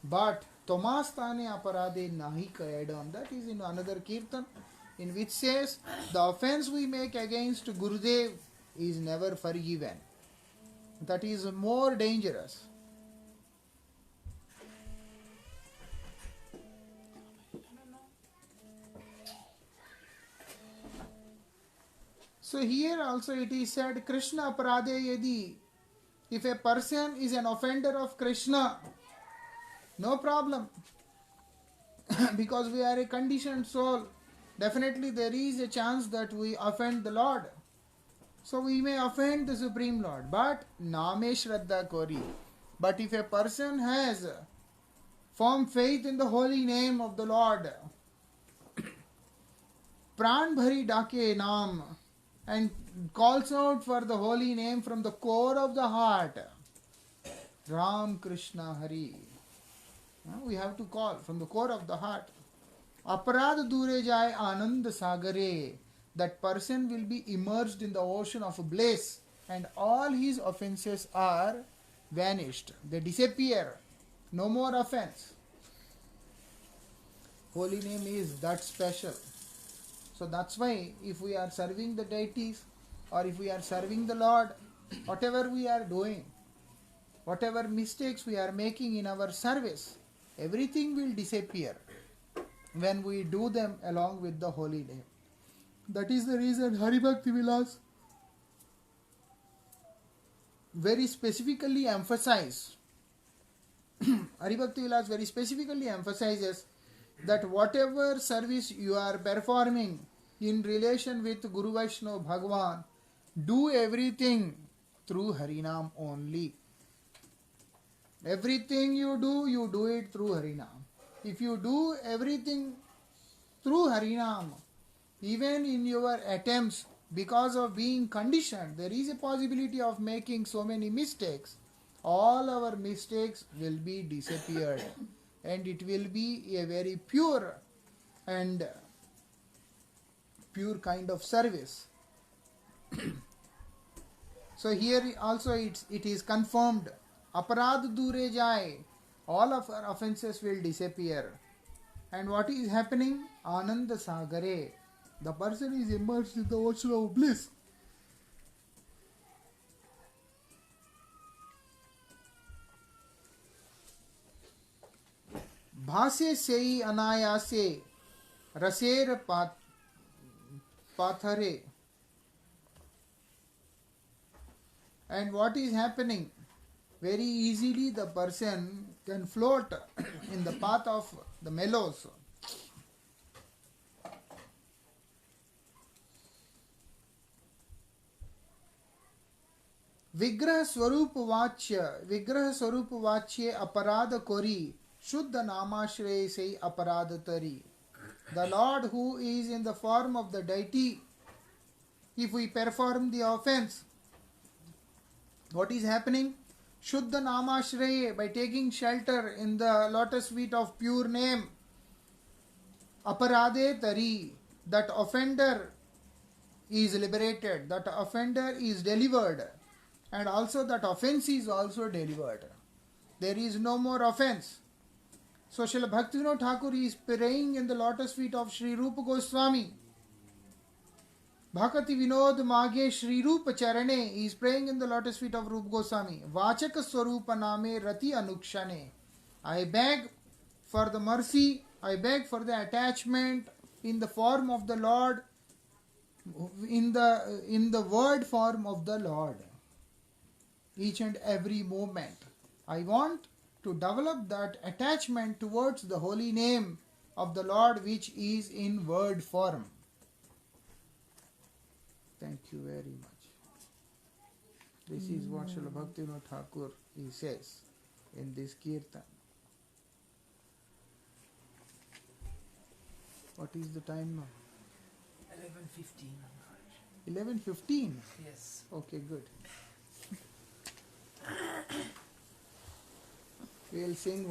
But Tomastane aparade nahi kayadam. That is in another kirtan, in which says the offense we make against Gurudev is never forgiven. That is more dangerous. So here also it is said, Krishna aparade yadi. If a person is an offender of Krishna, no problem. Because we are a conditioned soul, definitely there is a chance that we offend the Lord. So we may offend the Supreme Lord. But Name Shraddha Kori. But if a person has firm faith in the holy name of the Lord, Pran Bhari Dake Naam, and calls out for the holy name from the core of the heart, Ram Krishna Hari. We have to call from the core of the heart. Aparad dure jai anand sagare. That person will be immersed in the ocean of bliss and all his offenses are vanished. They disappear. No more offense. Holy name is that special. So that's why if we are serving the deities or if we are serving the Lord, whatever we are doing, whatever mistakes we are making in our service, everything will disappear when we do them along with the holy name. That is the reason Haribhakti Vilas very specifically emphasizes Haribhakti Vilas very specifically emphasizes that whatever service you are performing in relation with Guru Vaishnava Bhagwan, do everything through Harinam only. Everything you do it through Harinam. If you do everything through Harinam, even in your attempts, because of being conditioned, there is a possibility of making so many mistakes. All our mistakes will be disappeared. And it will be a very pure and pure kind of service. So here also it is confirmed, aparad dure jaye, all of our offenses will disappear. And what is happening? Ananda sagare, the person is immersed in the ocean of bliss. भासे सेई अनायासे रसेर Pathare. And what is happening? Very easily the person can float in the path of the mellows. विग्रह स्वरूप वाच्य अपराध कोरी शुद्ध नामाश्रय से अपराध तरी. The Lord who is in the form of the deity, if we perform the offense, what is happening? Shuddha Namashraya, by taking shelter in the lotus feet of pure name, aparade tari, that offender is liberated, that offender is delivered, and also that offense is also delivered. There is no more offense. So Srila Bhaktivinoda Thakur is praying in the lotus feet of Sri Rupa Goswami. Bhakti Vinod Maghe Shri Rupa Charane is praying in the lotus feet of Rupa Goswami. Vachaka Swarupa Name Rati Anukshane. I beg for the mercy, I beg for the attachment in the form of the Lord, in the word form of the Lord. Each and every moment. I want to develop that attachment towards the holy name of the Lord which is in word form. Thank you very much. This is what Srila Bhaktivinoda Thakur he says in this kirtan. What is the time now? 11:15. 11:15. Yes. Okay, good. We will sing